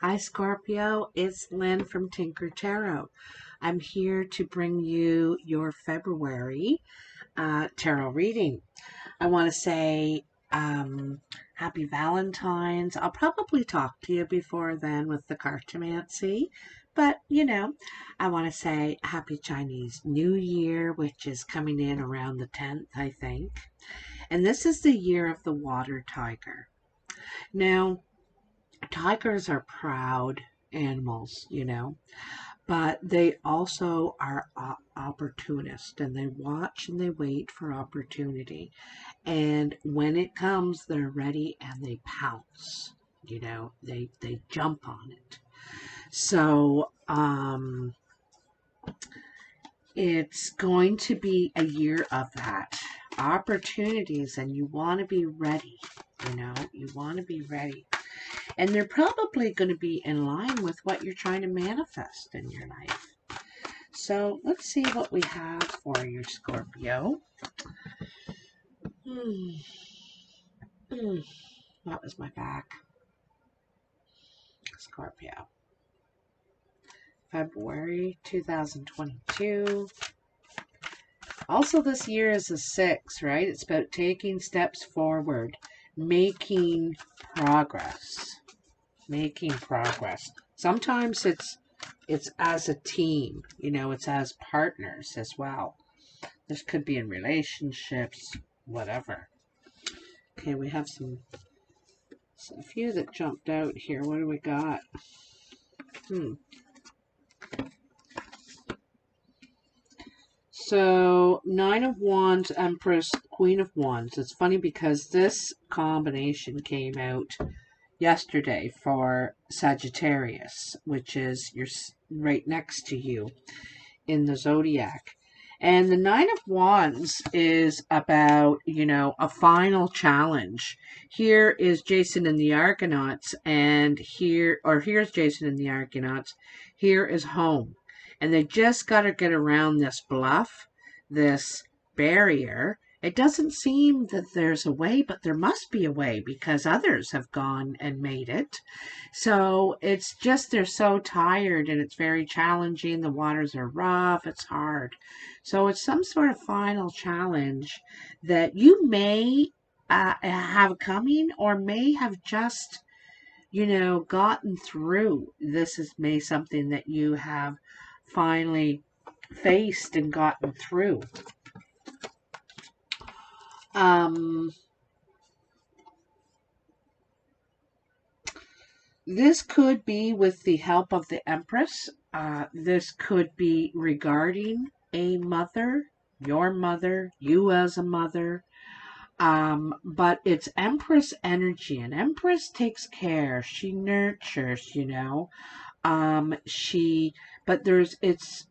Hi Scorpio, it's Lynn from Tinker Tarot. I'm here to bring you your February tarot reading. I want to say happy Valentine's. I'll probably talk to you before then with the cartomancy, but I want to say happy Chinese New Year, which is coming in around the 10th, I think. And this is the year of the water tiger. Now, tigers are proud animals, but they also are opportunists, and they watch and they wait for opportunity. And when it comes, they're ready and they pounce. They jump on it. So it's going to be a year of that opportunities, and you want to be ready. You want to be ready. And they're probably going to be in line with what you're trying to manifest in your life. So let's see what we have for you, Scorpio. That was my back. Scorpio. February 2022. Also, this year is a 6, right? It's about taking steps forward, making progress. Making progress. Sometimes it's as a team, it's as partners as well. This could be in relationships, whatever. Okay, we have a few that jumped out here. What do we got? So, 9 of Wands, Empress, Queen of Wands. It's funny because this combination came out yesterday for Sagittarius, which is right next to you in the zodiac. And the 9 of Wands is about, a final challenge. Here is Jason and the Argonauts, and here's Jason and the Argonauts. Here is home. And they just got to get around this bluff, this barrier. It doesn't seem that there's a way, but there must be a way because others have gone and made it. So it's just they're so tired and it's very challenging. The waters are rough. It's hard. So it's some sort of final challenge that you may have coming or may have just, gotten through. This is may something that you have finally faced and gotten through. This could be with the help of the Empress. This could be regarding a mother, your mother, you as a mother. But it's Empress energy, and Empress takes care. She nurtures, but it's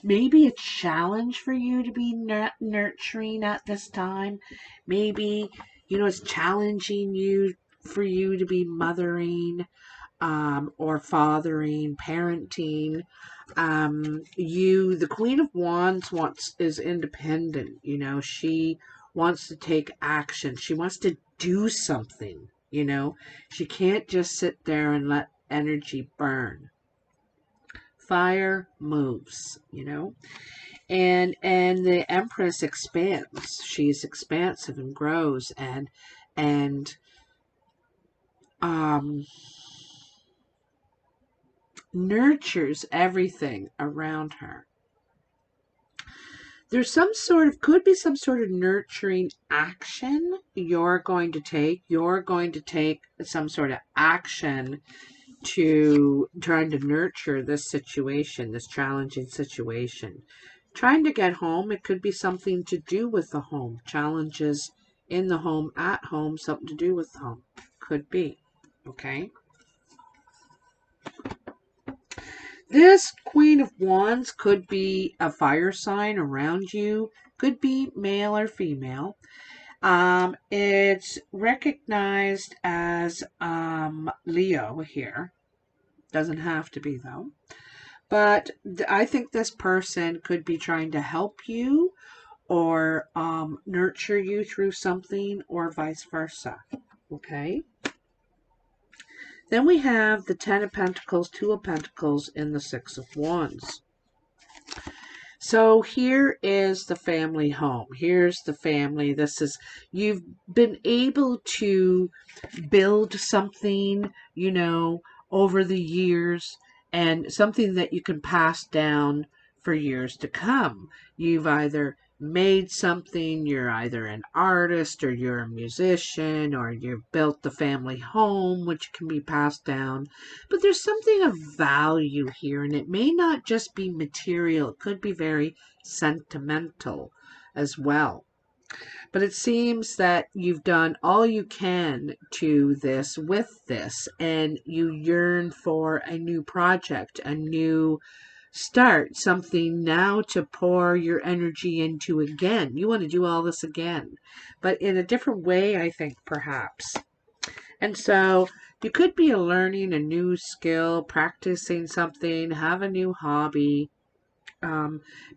maybe a challenge for you to be nurturing at this time. Maybe, it's challenging for you to be mothering, or fathering, parenting. The Queen of Wands is independent. She wants to take action. She wants to do something. She can't just sit there and let energy burn. Fire moves, and the Empress expands. She's expansive and grows and nurtures everything around her. Could be some sort of nurturing action you're going to take. You're going to take some sort of action to trying to nurture this situation, this challenging situation. Trying to get home, it could be something to do with the home. Challenges in the home, at home, something to do with the home. Could be. Okay? This Queen of Wands could be a fire sign around you. Could be male or female. It's recognized as Leo here. Doesn't have to be, though. But I think this person could be trying to help you or nurture you through something or vice versa. Okay? Then we have the Ten of Pentacles, Two of Pentacles, and the Six of Wands. So here is the family home. Here's the family. This is, you've been able to build something, you know, over the years, and something that you can pass down for years to come. You've either made something, you're either an artist or you're a musician, or you've built the family home, which can be passed down. But there's something of value here, and it may not just be material, it could be very sentimental as well. But it seems that you've done all you can to this with this, and you yearn for a new project, a new start, something now to pour your energy into again. You want to do all this again, but in a different way, I think, perhaps. And so you could be learning a new skill, practicing something, have a new hobby,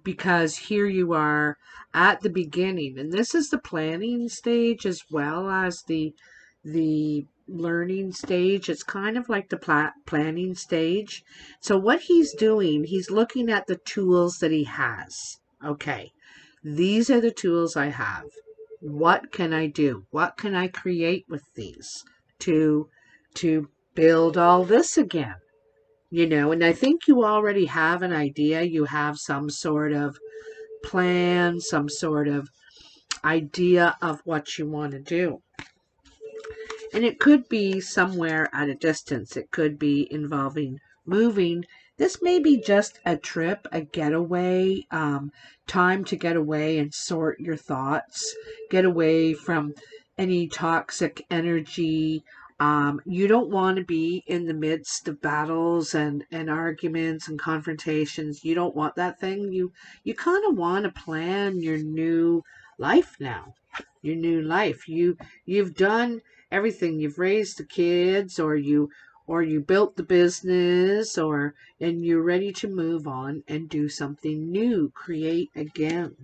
because here you are at the beginning, and this is the planning stage as well as the learning stage. It's kind of like the planning stage. So what he's doing, he's looking at the tools that he has. Okay, these are the tools I have. What can I do? What can I create with these to build all this again? You know, and I think you already have an idea. You have some sort of plan, some sort of idea of what you want to do. And it could be somewhere at a distance. It could be involving moving. This may be just a trip, a getaway, time to get away and sort your thoughts, get away from any toxic energy. You don't want to be in the midst of battles and arguments and confrontations. You don't want that thing. You kind of want to plan your new life now. Your new life. You've done everything. You've raised the kids, or you built the business, and you're ready to move on and do something new, create again.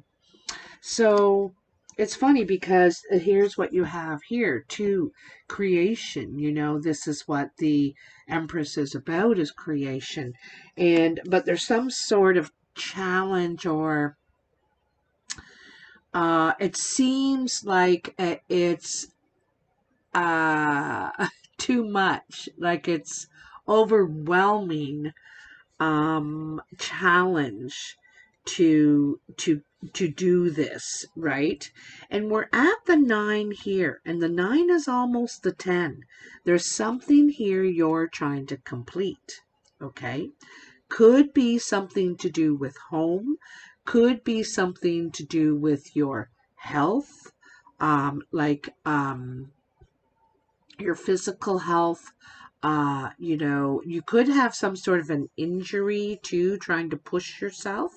So it's funny because here's what you have here too, creation. You know, this is what the Empress is about, is creation. But there's some sort of challenge, or it seems like it's too much, like it's overwhelming challenge to do this, right? And we're at the 9 here, and the 9 is almost the 10. There's something here you're trying to complete. Okay, could be something to do with home, could be something to do with your health, like your physical health. You know, you could have some sort of an injury too, trying to push yourself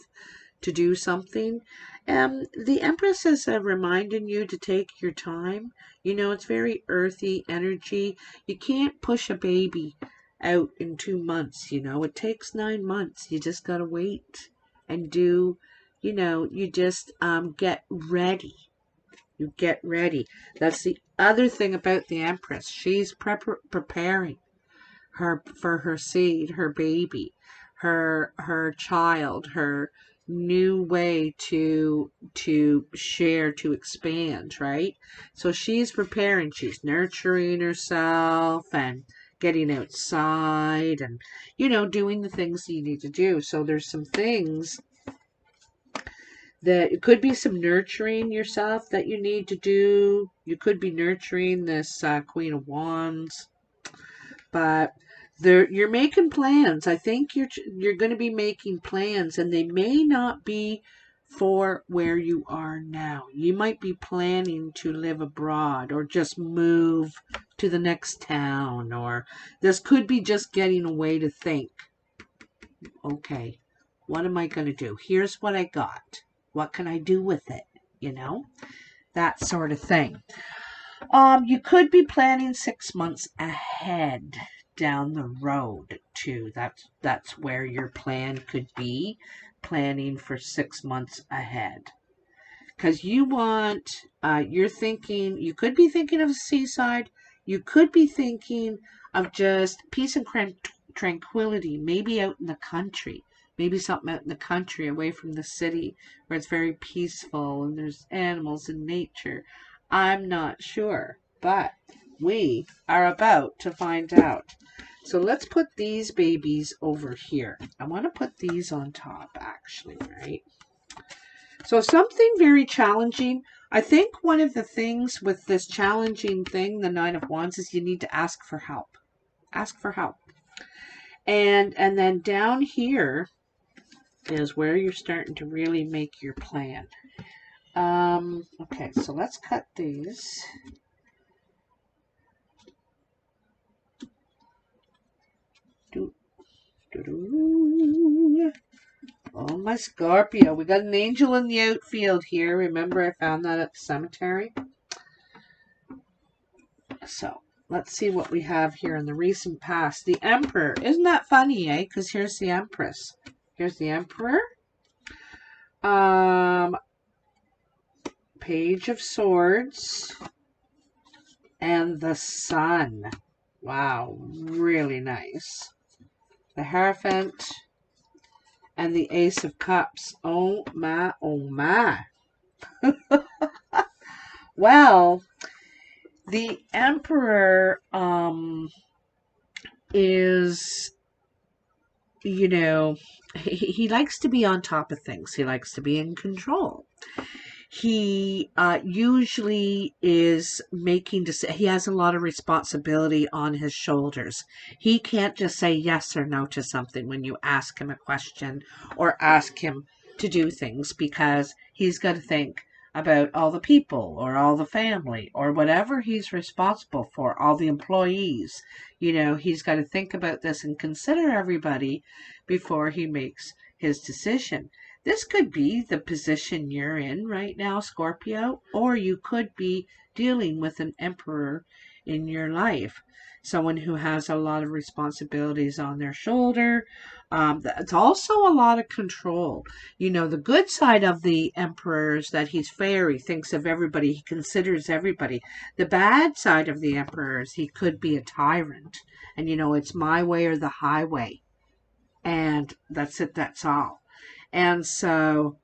to do something. The Empress is reminding you to take your time. You know, it's very earthy energy. You can't push a baby out in 2 months. You know, it takes 9 months. You just gotta wait and do, you know, you just get ready. You get ready. That's the other thing about the Empress. She's preparing for her seed, her baby, her child, her new way to share, to expand, right? So she's preparing, she's nurturing herself and getting outside and, you know, doing the things you need to do. So there's some things that it could be some nurturing yourself that you need to do. You could be nurturing this Queen of Wands, but you're making plans. I think you're going to be making plans, and they may not be for where you are now. You might be planning to live abroad, or just move to the next town, or this could be just getting away to think, okay, what am I going to do? Here's what I got. What can I do with it? You know, that sort of thing. You could be planning 6 months ahead down the road too. That's where your plan could be, planning for 6 months ahead. Because you want, you're thinking, you could be thinking of a seaside, You could be thinking of just peace and tranquility, maybe out in the country. Maybe something out in the country, away from the city, where it's very peaceful and there's animals and nature. I'm not sure, but we are about to find out. So let's put these babies over here. I want to put these on top, actually, right? So something very challenging. I think one of the things with this challenging thing, the Nine of Wands, is you need to ask for help. Ask for help. And then down here is where you're starting to really make your plan. Okay, so let's cut these. Oh, my Scorpio. We got an angel in the outfield here. Remember, I found that at the cemetery. So, let's see what we have here in the recent past. The Emperor. Isn't that funny, eh? Because here's the Empress. Here's the Emperor. Page of Swords. And the Sun. Wow, really nice. The Hierophant. And the Ace of Cups. Oh my, oh my. Well, the Emperor is, you know, he likes to be on top of things. He likes to be in control. He usually is making he has a lot of responsibility on his shoulders. He can't just say yes or no to something when you ask him a question or ask him to do things, because he's got to think about all the people or all the family or whatever he's responsible for, all the employees. You know, he's got to think about this and consider everybody before he makes his decision. This could be the position you're in right now, Scorpio, or you could be dealing with an emperor in your life. Someone who has a lot of responsibilities on their shoulder. It's also a lot of control. You know, the good side of the emperor is that he's fair. He thinks of everybody. He considers everybody. The bad side of the emperor is he could be a tyrant. And, you know, it's my way or the highway. And that's it. That's all. And so,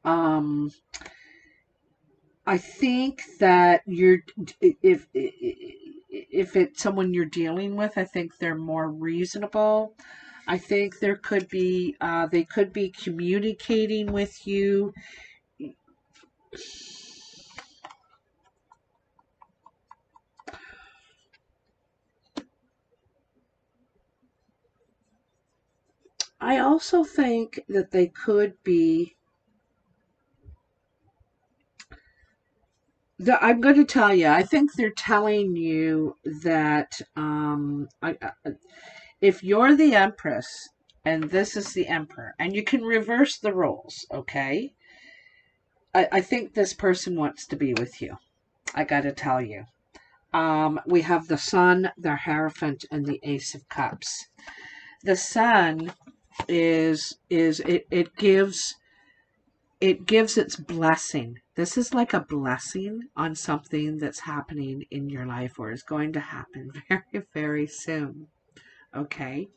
I think that if it's someone you're dealing with, I think they're more reasonable. I think there could be, they could be communicating with you. I also think that they could be, I'm going to tell you, I think they're telling you that if you're the Empress and this is the Emperor, and you can reverse the roles, okay? I think this person wants to be with you. I got to tell you. We have the Sun, the Hierophant, and the Ace of Cups. The Sun it gives its blessing. This is like a blessing on something that's happening in your life or is going to happen very, very soon. Okay,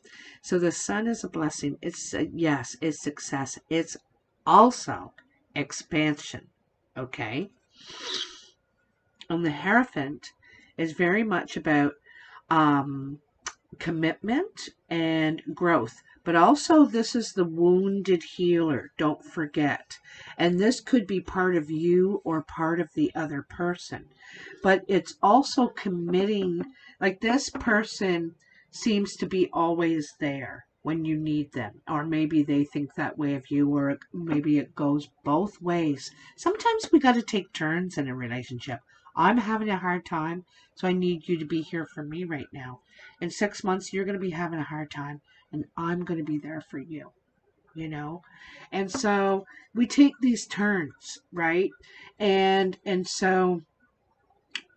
so the Sun is a blessing. It's yes, it's success. It's also expansion. Okay, and the Hierophant is very much about commitment and growth. But also, this is the wounded healer. Don't forget. And this could be part of you or part of the other person. But it's also committing, like this person seems to be always there when you need them. Or maybe they think that way of you, or maybe it goes both ways. Sometimes we got to take turns in a relationship. I'm having a hard time, so I need you to be here for me right now. In 6 months, you're going to be having a hard time, and I'm going to be there for you, you know? And so we take these turns, right? And so,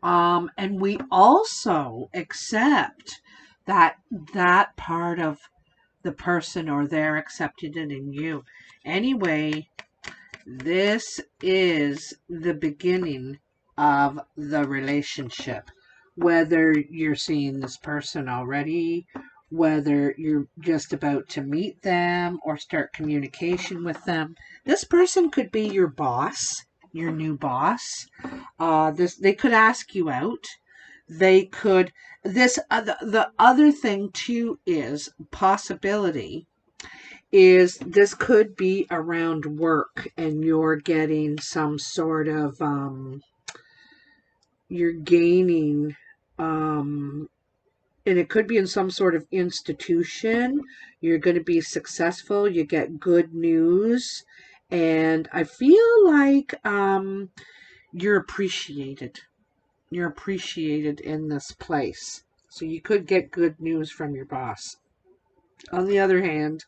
and we also accept that part of the person, or they're accepted it in you. Anyway, this is the beginning of the relationship. whether you're seeing this person already, whether you're just about to meet them or start communication with them. This person could be your boss, your new boss. They could ask you out. They could. The other thing too is possibility is this could be around work, and you're getting some sort of you're gaining and it could be in some sort of institution. You're going to be successful. You get good news. And I feel like you're appreciated. You're appreciated in this place. So you could get good news from your boss. On the other hand,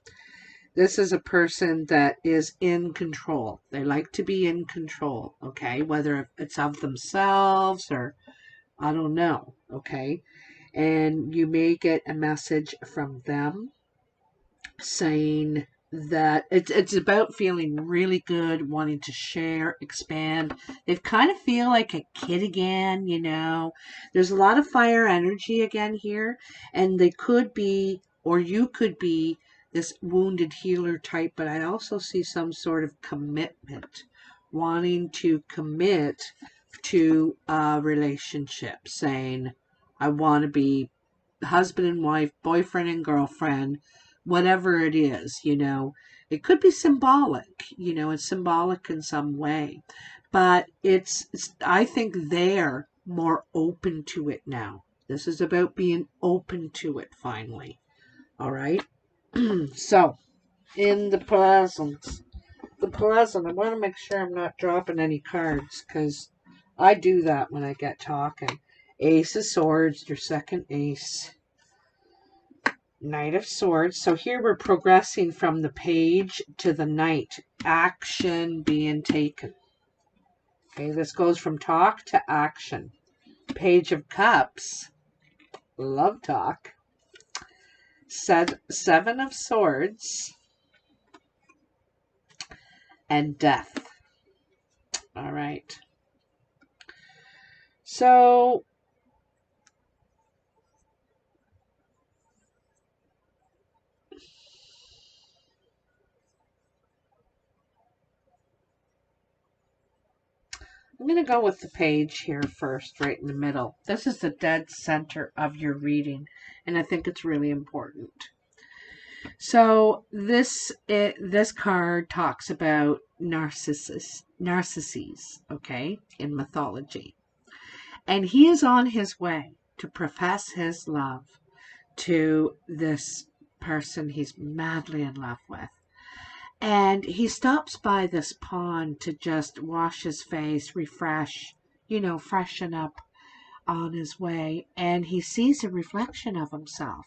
this is a person that is in control. They like to be in control, okay? Whether it's of themselves or I don't know, okay? And you may get a message from them saying that it's about feeling really good, wanting to share, expand. They kind of feel like a kid again, you know. There's a lot of fire energy again here, and they could be, or you could be, this wounded healer type, but I also see some sort of commitment, wanting to commit to a relationship, saying, I want to be husband and wife, boyfriend and girlfriend, whatever it is, you know. It could be symbolic, you know, it's symbolic in some way. But it's I think they're more open to it now. This is about being open to it finally. All right? So, in the present, I want to make sure I'm not dropping any cards because I do that when I get talking. Ace of Swords, your second ace. Knight of Swords. So here we're progressing from the page to the knight. Action being taken. Okay, this goes from talk to action. Page of Cups. Love talk. Seven of Swords. And Death. All right. So I'm going to go with the page here first, right in the middle. This is the dead center of your reading, and I think it's really important. So this card talks about narcissus, okay, in mythology. And he is on his way to profess his love to this person he's madly in love with. And he stops by this pond to just wash his face, refresh, you know, freshen up on his way. And he sees a reflection of himself.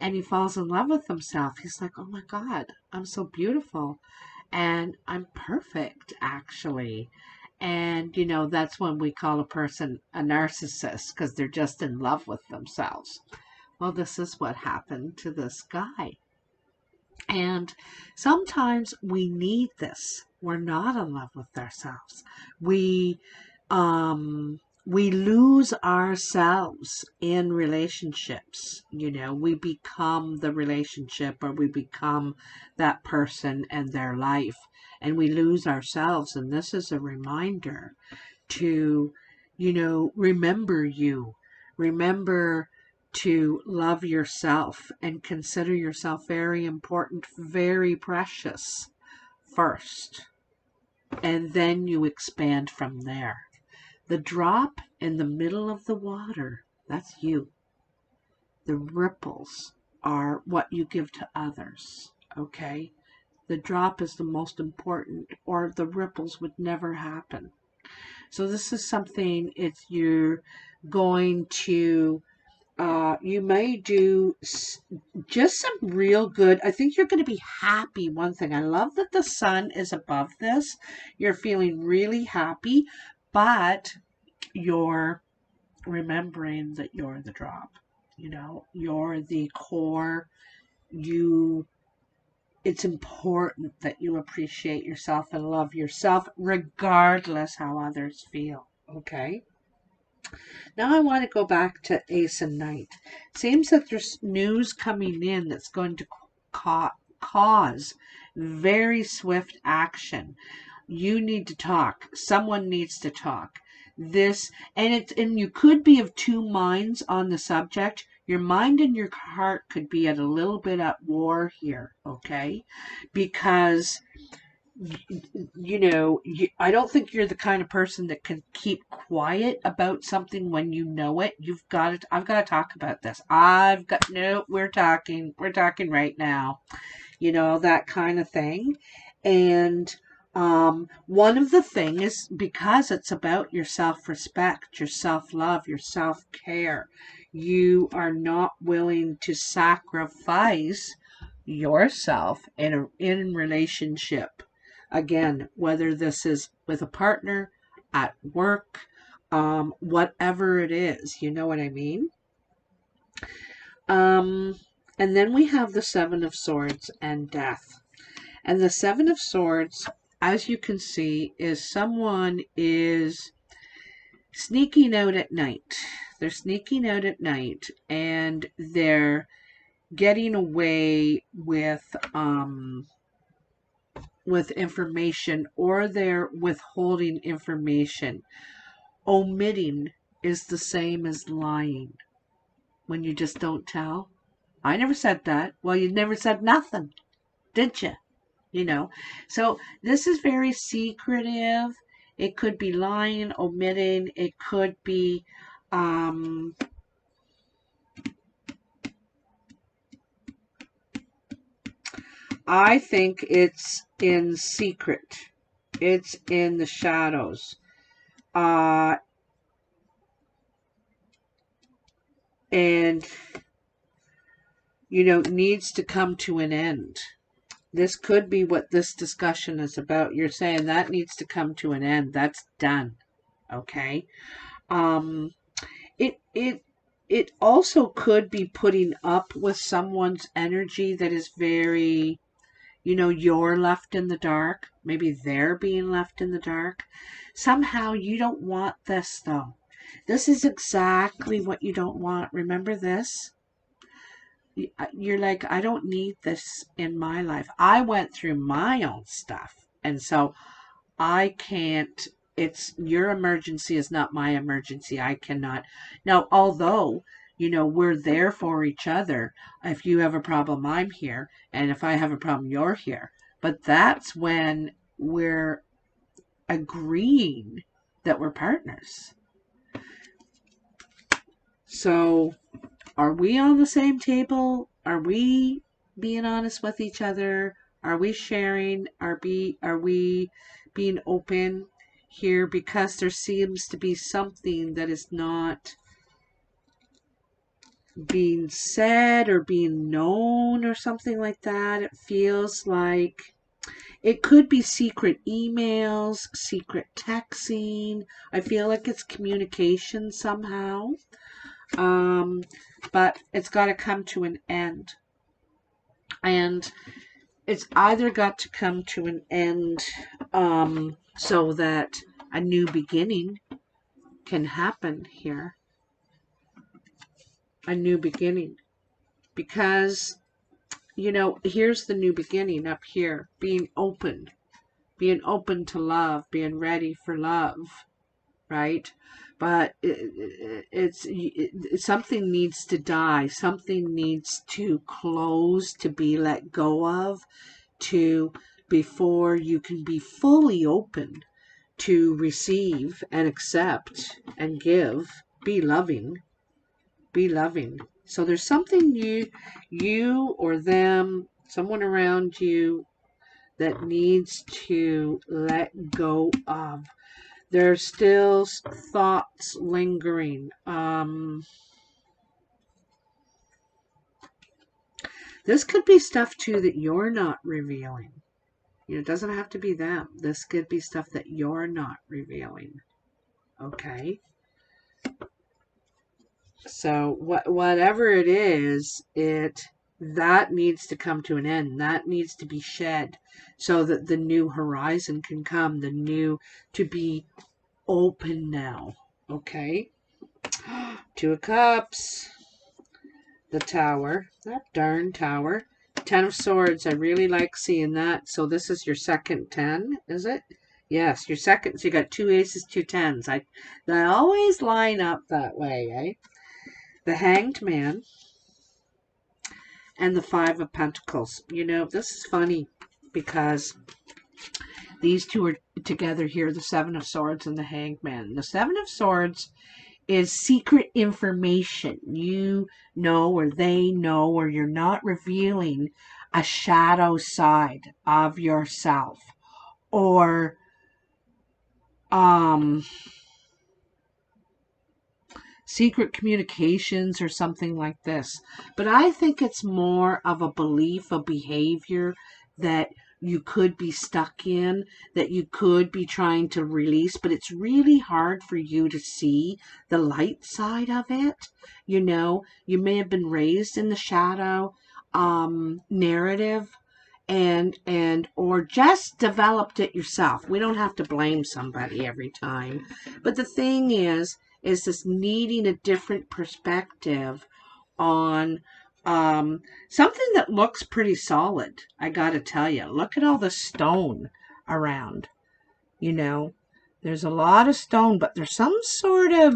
And he falls in love with himself. He's like, oh my God, I'm so beautiful. And I'm perfect, actually. And, you know, that's when we call a person a narcissist because they're just in love with themselves. Well, this is what happened to this guy. And sometimes we need this. We're not in love with ourselves. We lose ourselves in relationships. You know, we become the relationship, or we become that person and their life, and we lose ourselves. And this is a reminder to, you know, remember you. Remember to love yourself and consider yourself very important, very precious first. And then you expand from there. The drop in the middle of the water, that's you. The ripples are what you give to others, okay? The drop is the most important, or the ripples would never happen. So this is something, if you're going to you may do just some real good. I think you're going to be happy. One thing, I love that the sun is above this. You're feeling really happy, but you're remembering that you're the drop. You know, you're the core. It's important that you appreciate yourself and love yourself regardless how others feel. Okay? Now I want to go back to Ace and Knight. Seems that there's news coming in that's going to cause very swift action. You need to talk. Someone needs to talk. And you could be of two minds on the subject. Your mind and your heart could be at a little bit at war here, okay? Because I don't think you're the kind of person that can keep quiet about something when you know it. I've got to talk about this. No, we're talking right now, that kind of thing. And one of the things is because it's about your self-respect, your self-love, your self-care. You are not willing to sacrifice yourself in relationship. Again, whether this is with a partner, at work, whatever it is, you know what I mean? And then we have the Seven of Swords and Death. And the Seven of Swords, as you can see, is someone is sneaking out at night. They're sneaking out at night and they're getting away with information, or they're withholding information. Omitting is the same as lying. When you just don't tell. I never said that. Well, you never said nothing, did you? So this is very secretive. It could be lying, omitting. It could be I think it's in secret. It's in the shadows. And needs to come to an end. This could be what this discussion is about. You're saying that needs to come to an end. That's done. Okay. It also could be putting up with someone's energy that is very, you're left in the dark. Maybe they're being left in the dark. Somehow you don't want this, though. This is exactly what you don't want. Remember this? You're like, I don't need this in my life. I went through my own stuff. And so I can't, your emergency is not my emergency. I cannot. Now, although, we're there for each other. If you have a problem, I'm here. And if I have a problem, you're here. But that's when we're agreeing that we're partners. So, are we on the same table? Are we being honest with each other? Are we sharing? Are we being open here? Because there seems to be something that is not being said or being known or something like that. It feels like it could be secret emails, secret texting. I feel like it's communication somehow. But it's got to come to an end. And it's either got to come to an end so that a new beginning can happen here. A new beginning. Because, here's the new beginning up here. Being open. Being open to love. Being ready for love. Right? But it's something needs to die. Something needs to close, to be let go of, before you can be fully open to receive and accept and give. Be loving. Be loving. So there's something you or them, someone around you that needs to let go of. There's still thoughts lingering. This could be stuff, too, that you're not revealing. It doesn't have to be them. This could be stuff that you're not revealing. Okay? So, whatever it is, that needs to come to an end. That needs to be shed so that the new horizon can come. To be open now. Okay? Two of Cups, the Tower, that darn Tower, Ten of Swords. I really like seeing that. So this is your second 10, is it? Yes, your second. So you got two aces, two tens. They always line up that way, eh? The Hanged Man and the Five of Pentacles. You know, this is funny because these two are together here, the Seven of Swords and the Hanged Man. The Seven of Swords is secret information. You know, or they know, or you're not revealing a shadow side of yourself, or secret communications or something like this. But I think it's more of a belief, a behavior that you could be stuck in, that you could be trying to release, but it's really hard for you to see the light side of it. You know, you may have been raised in the shadow narrative, or just developed it yourself. We don't have to blame somebody every time. But the thing is this needing a different perspective on something that looks pretty solid. I gotta tell you, look at all the stone around. You know, there's a lot of stone, but there's some sort of,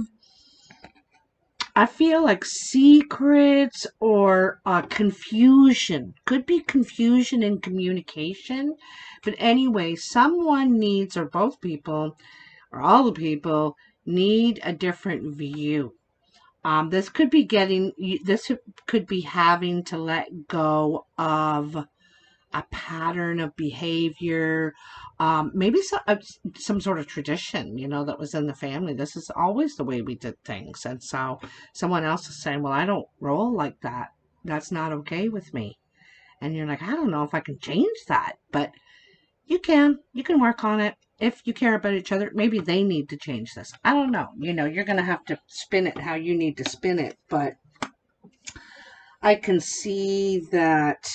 I feel like, secrets or confusion. Could be confusion in communication. But anyway, someone needs, or both people, or all the people, need a different view. This could be having to let go of a pattern of behavior, maybe some sort of tradition, you know, that was in the family. This is always the way we did things. And so someone else is saying, well, I don't roll like that. That's not okay with me. And you're like, I don't know if I can change that, but you can work on it. If you care about each other, maybe they need to change this. I don't know. You know, you're going to have to spin it how you need to spin it. But I can see that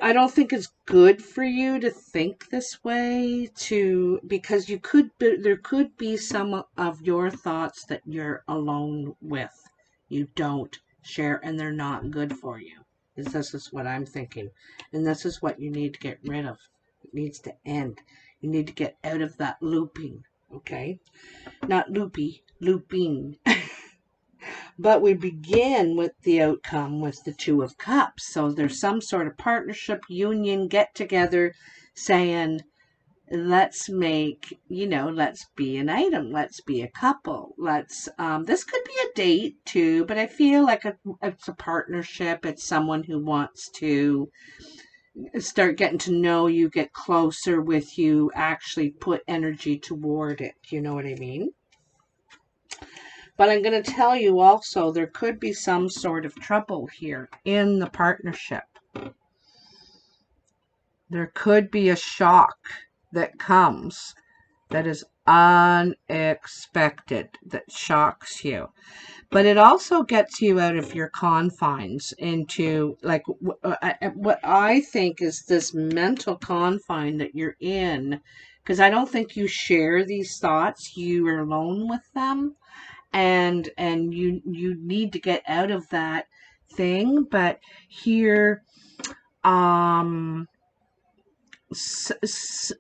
I don't think it's good for you to think this way, because there could be some of your thoughts that you're alone with. You don't share, and they're not good for you. This is what I'm thinking. And this is what you need to get rid of. It needs to end. You need to get out of that looping, okay? Not loopy, looping. But we begin with the outcome with the Two of Cups. So there's some sort of partnership, union, get together, saying, let's make, you know, let's be an item. Let's be a couple. This could be a date too, but I feel like it's a partnership. It's someone who wants to start getting to know you, get closer with you, actually put energy toward it. You know what I mean? But I'm going to tell you also, there could be some sort of trouble here in the partnership. There could be a shock that comes that is unexpected, that shocks you. But it also gets you out of your confines into, like, what I think is this mental confine that you're in. Because I don't think you share these thoughts. You are alone with them. And you need to get out of that thing. But here,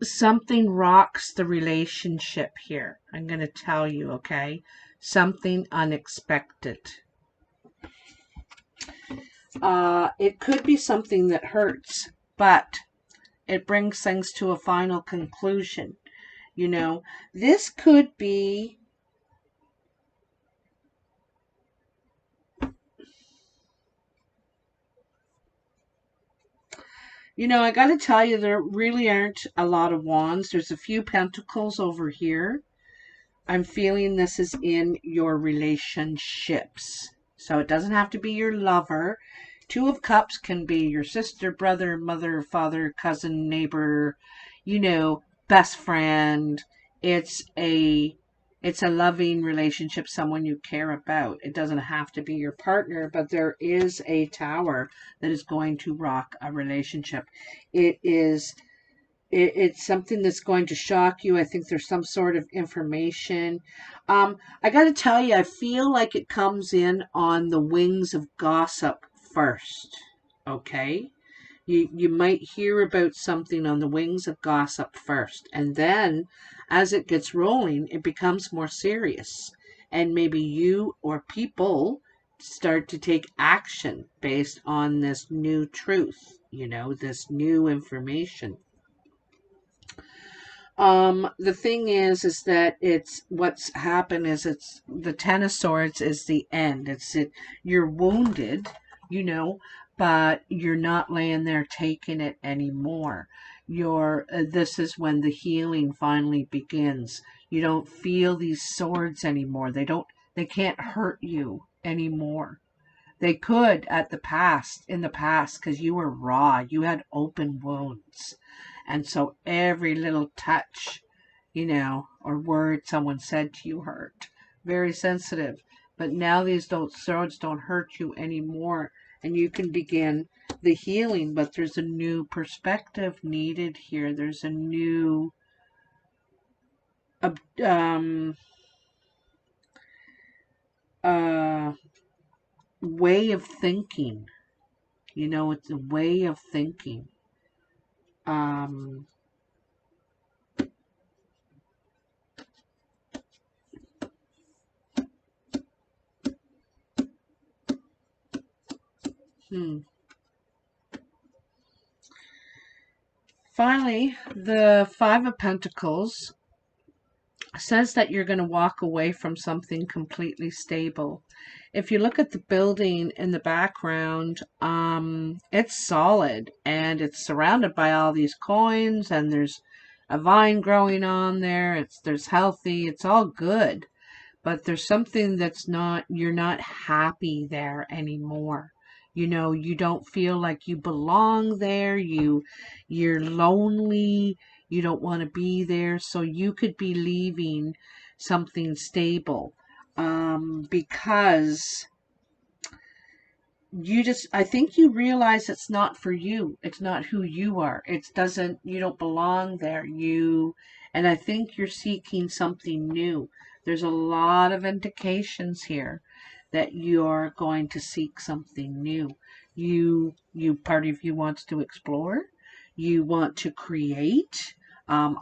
something rocks the relationship here. I'm going to tell you, okay? Something unexpected. It could be something that hurts, but it brings things to a final conclusion. You know, this could be, you know, I got to tell you, there really aren't a lot of wands. There's a few pentacles over here. I'm feeling this is in your relationships. So it doesn't have to be your lover. Two of Cups can be your sister, brother, mother, father, cousin, neighbor, you know, best friend. It's a loving relationship, someone you care about. It doesn't have to be your partner, but there is a Tower that is going to rock a relationship. It is It's something that's going to shock you. I think there's some sort of information. I got to tell you, I feel like it comes in on the wings of gossip first. Okay? You might hear about something on the wings of gossip first, and then as it gets rolling, it becomes more serious. And maybe you or people start to take action based on this new truth, this new information. The thing is that it's what's happened is it's the Ten of Swords is the end. You're wounded, you know, but you're not laying there taking it anymore. This is when the healing finally begins. You don't feel these swords anymore. They can't hurt you anymore. They could in the past, because you were raw. You had open wounds. And so every little touch, or word someone said to you hurt. Very sensitive. But now these swords don't hurt you anymore. And you can begin the healing. But there's a new perspective needed here. There's a new way of thinking. It's a way of thinking. Um, Finally, the Five of Pentacles says that you're going to walk away from something completely stable. If you look at the building in the background, it's solid and it's surrounded by all these coins, and there's a vine growing on there. There's healthy, it's all good, but there's something you're not happy there anymore. You don't feel like you belong there. You're lonely. You don't want to be there. So you could be leaving something stable, because I think you realize it's not for you. It's not who you are. You don't belong there. And I think you're seeking something new. There's a lot of indications here that you're going to seek something new. Part of you wants to explore. You want to create. I'm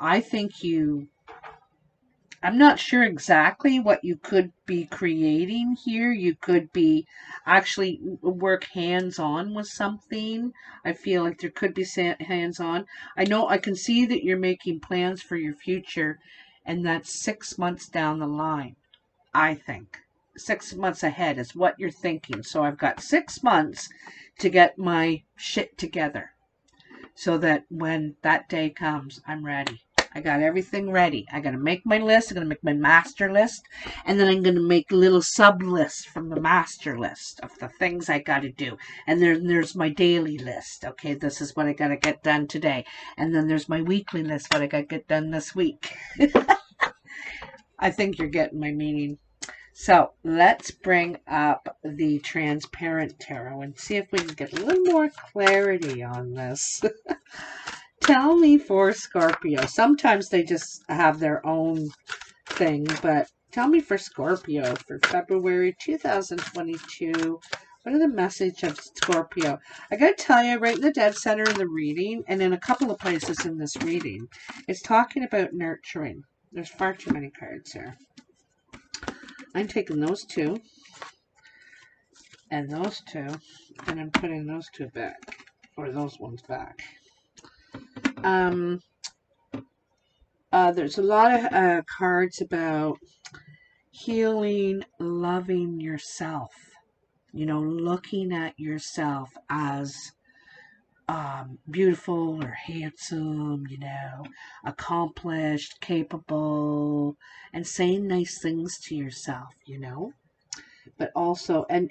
not sure exactly what you could be creating here. You could be actually work hands-on with something. I feel like there could be hands-on. I can see that you're making plans for your future, and that's 6 months down the line, I think. 6 months ahead is what you're thinking. So I've got 6 months to get my shit together so that when that day comes, I'm ready. I got everything ready. I got to make my list. I'm going to make my master list. And then I'm going to make little sub lists from the master list of the things I got to do. And there's my daily list. Okay, this is what I got to get done today. And then there's my weekly list, what I got to get done this week. I think you're getting my meaning. So let's bring up the transparent tarot and see if we can get a little more clarity on this. Tell me for Scorpio. Sometimes they just have their own thing, but tell me for Scorpio for February 2022. What are the message of Scorpio? I gotta tell you, right in the dead center in the reading, and in a couple of places in this reading, it's talking about nurturing. There's far too many cards here. I'm taking those two and those two, and I'm putting those two back, or those ones back. There's a lot of cards about healing, loving yourself. Looking at yourself as beautiful or handsome, accomplished, capable, and saying nice things to yourself, But also, and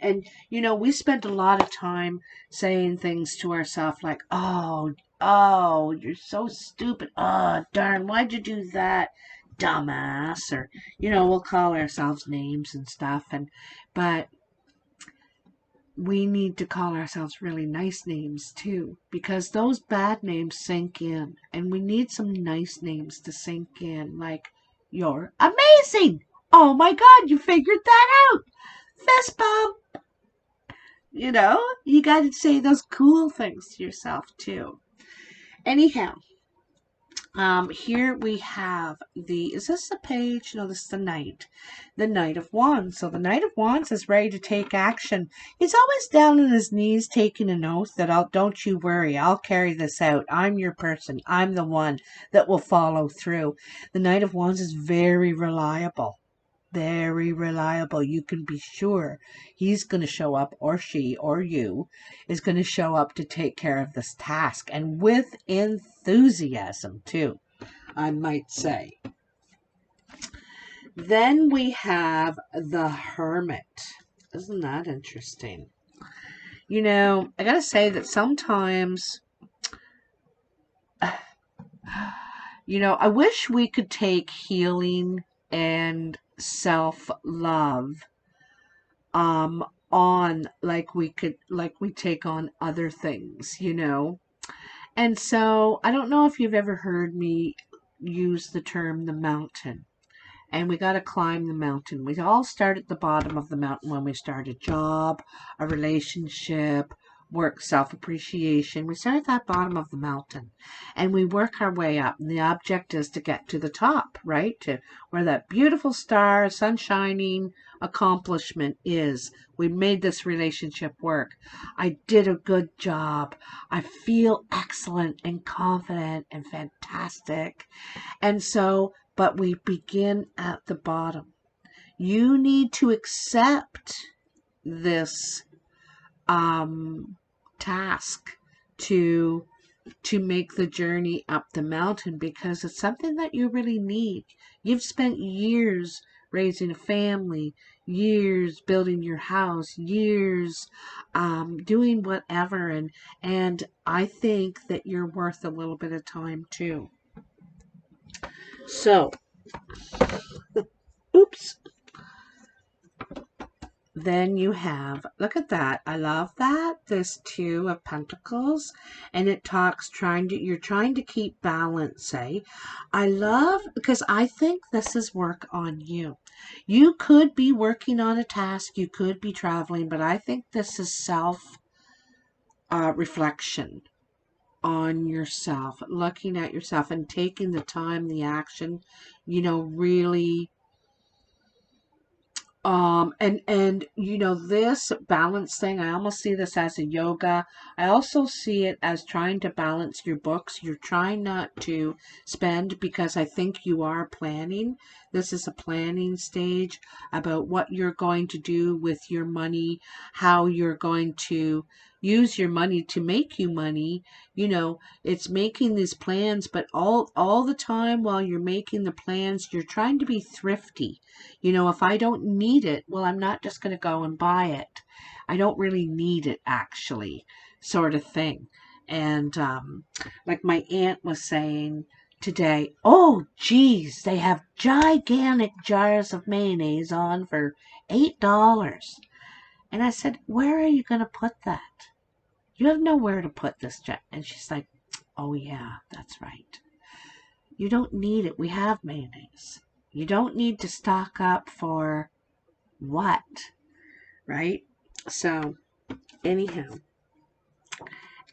we spend a lot of time saying things to ourselves like, oh, you're so stupid. Oh, darn, why'd you do that, dumbass? Or, we'll call ourselves names and stuff. But we need to call ourselves really nice names too, because those bad names sink in, and we need some nice names to sink in, like, you're amazing. Oh my God, you figured that out. Fist bump. You know, you got to say those cool things to yourself too. Anyhow, here we have is this the page? No, this is the Knight of Wands. So the Knight of Wands is ready to take action. He's always down on his knees taking an oath that don't you worry, I'll carry this out. I'm your person. I'm the one that will follow through. The Knight of Wands is very reliable. Very reliable. You can be sure he's going to show up, or she or you is going to show up to take care of this task, and with enthusiasm too, I might say. Then we have the Hermit. Isn't that interesting? You know, I gotta say that sometimes, you know, I wish we could take healing and self-love on like we take on other things, you know. And so I don't know if you've ever heard me use the term the mountain. And we got to climb the mountain. We all start at the bottom of the mountain when we start a job, a relationship, work, self-appreciation. We start at that bottom of the mountain and we work our way up. And the object is to get to the top, right? To where that beautiful star, sun shining accomplishment is. We made this relationship work. I did a good job. I feel excellent and confident and fantastic. And so, but we begin at the bottom. You need to accept this task to make the journey up the mountain, because it's something that you really need. You've spent years raising a family, years building your house, years doing whatever, and I think that you're worth a little bit of time too. So, oops. Then you have, look at that. I love that. This Two of Pentacles, and it talks you're trying to keep balance, eh? I love, because I think this is work on you. You could be working on a task, you could be traveling, but I think this is self reflection on yourself, looking at yourself and taking the time, the action, you know, really. And you know, this balance thing, I almost see this as a yoga. I also see it as trying to balance your books. You're trying not to spend, because I think you are planning. This is a planning stage about what you're going to do with your money, how you're going to use your money to make you money. You know, it's making these plans, but all the time while you're making the plans, you're trying to be thrifty. You know, if I don't need it, well, I'm not just going to go and buy it. I don't really need it, actually, sort of thing. And like my aunt was saying today, oh, geez, they have gigantic jars of mayonnaise on for $8. And I said, where are you going to put that? You have nowhere to put this jar. And she's like, oh, yeah, that's right. You don't need it. We have mayonnaise. You don't need to stock up for what, right? So, anyhow.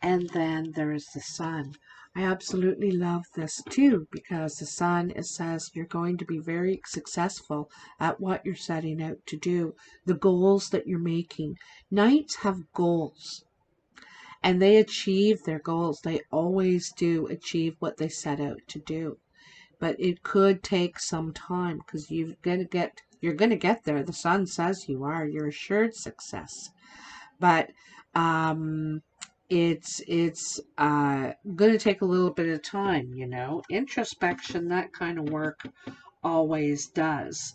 And then there is the Sun. I absolutely love this too, because the Sun, it says you're going to be very successful at what you're setting out to do, the goals that you're making. Knights have goals, and they achieve their goals. They always do achieve what they set out to do. But it could take some time, because you're going to get there. The Sun says you are. You're assured success. But it's going to take a little bit of time, you know. Introspection, that kind of work always does.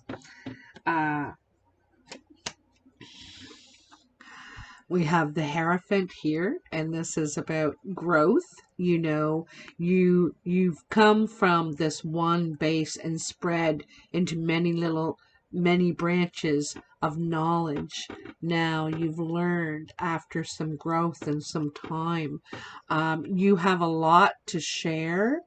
We have the Hierophant here, and this is about growth. You know, you've come from this one base and spread into many little many branches of knowledge now you've learned after some growth and some time. You have a lot to share,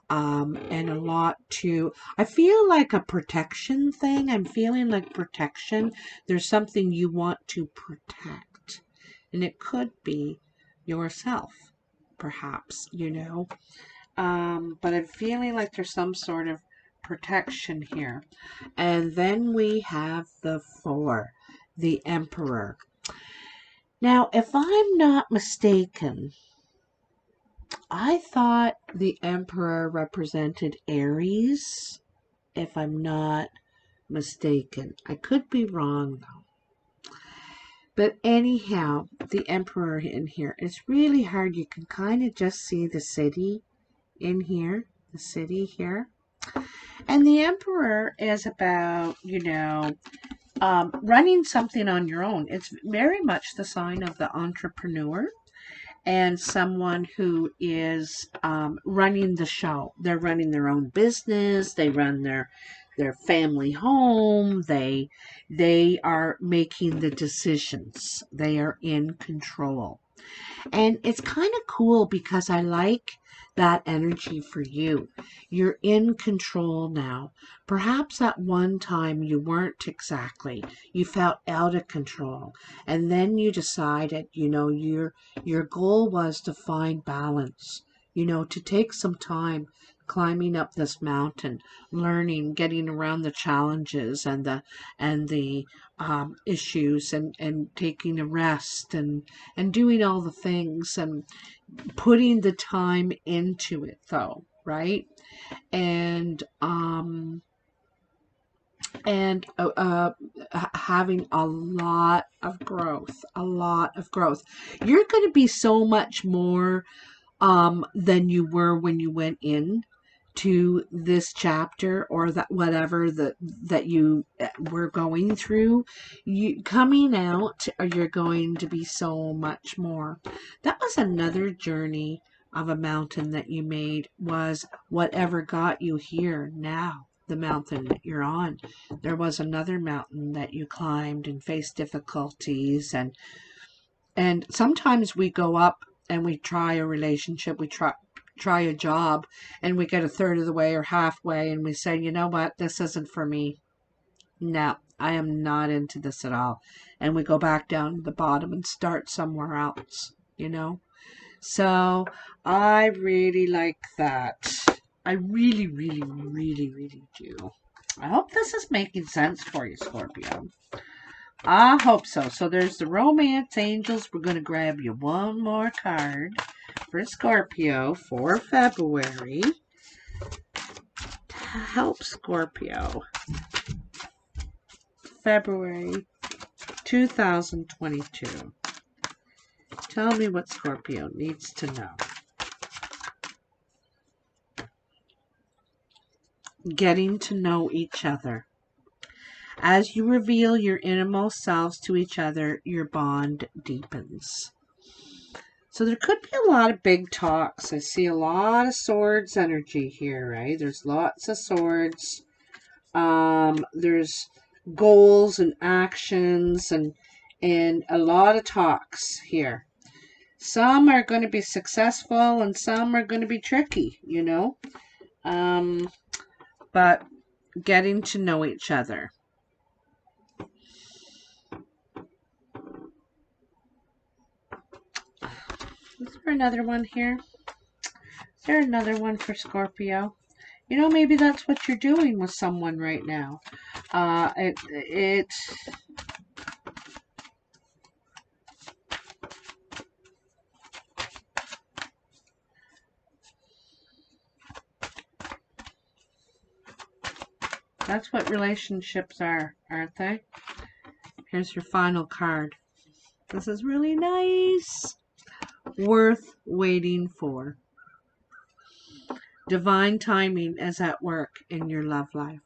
and a lot to, I feel like a protection thing. I'm feeling like protection. There's something you want to protect, and it could be yourself, perhaps, you know. But I'm feeling like there's some sort of protection here. And then we have the 4, the Emperor. Now, if I'm not mistaken, I thought the Emperor represented Aries, if I'm not mistaken. I could be wrong, though. But anyhow, the Emperor in here, it's really hard. You can kind of just see the city in here, the city here. And the Emperor is about, you know, running something on your own. It's very much the sign of the entrepreneur and someone who is running the show. They're running their own business. They run their family home. They are making the decisions. They are in control. And it's kind of cool because I like that energy for you. You're in control now. Perhaps at one time you weren't exactly. You felt out of control. And then you decided, you know, your goal was to find balance, you know, to take some time climbing up this mountain, learning, getting around the challenges and the issues, and taking a rest, and doing all the things, and putting the time into it, though, right? And having a lot of growth, You're going to be so much more than you were when you went in to this chapter, or that whatever that you were going through. You coming out, you're going to be so much more. That was another journey of a mountain that you made, was whatever got you here now. The mountain that you're on, there was another mountain that you climbed and faced difficulties, and sometimes we go up and we try a relationship, we try a job, and we get a third of the way or halfway, and we say, you know what, this isn't for me. No, I am not into this at all. And we go back down to the bottom and start somewhere else, you know. So I really like that. I really, really, really, really do. I hope this is making sense for you, Scorpio. I hope so. So there's the Romance Angels. We're going to grab you one more card for Scorpio for February to help Scorpio. February 2022. Tell me what Scorpio needs to know. Getting to know each other. As you reveal your innermost selves to each other, your bond deepens. So there could be a lot of big talks. I see a lot of swords energy here, right? There's lots of swords. There's goals and actions, and a lot of talks here. Some are going to be successful and some are going to be tricky, you know. But getting to know each other. Is there another one here? Is there another one for Scorpio? You know, maybe that's what you're doing with someone right now. That's what relationships are, aren't they? Here's your final card. This is really nice. Worth waiting for. Divine timing is at work in your love life.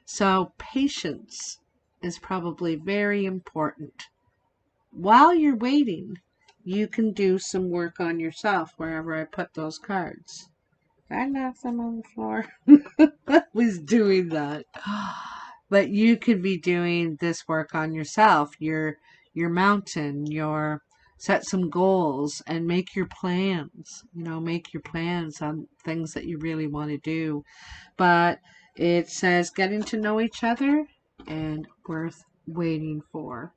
So patience is probably very important. While you're waiting, you can do some work on yourself wherever I put those cards. I knocked them on the floor. I was doing that. But you could be doing this work on yourself, your mountain, your set some goals and make your plans. You know, make your plans on things that you really want to do. But it says getting to know each other and worth waiting for.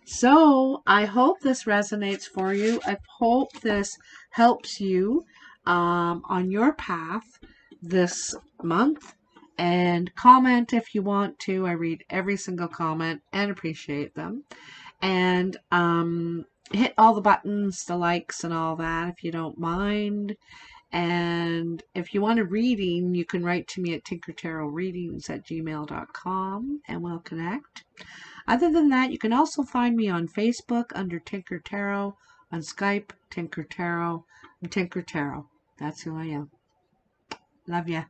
So I hope this resonates for you. I hope this helps you on your path this month. And comment if you want to. I read every single comment and appreciate them. And hit all the buttons, the likes and all that if you don't mind. And if you want a reading, you can write to me at tinkertarotreadings@gmail.com and we'll connect. Other than that, you can also find me on Facebook under Tinker Tarot, on Skype, Tinker Tarot. I'm Tinker Tarot. That's who I am. Love ya.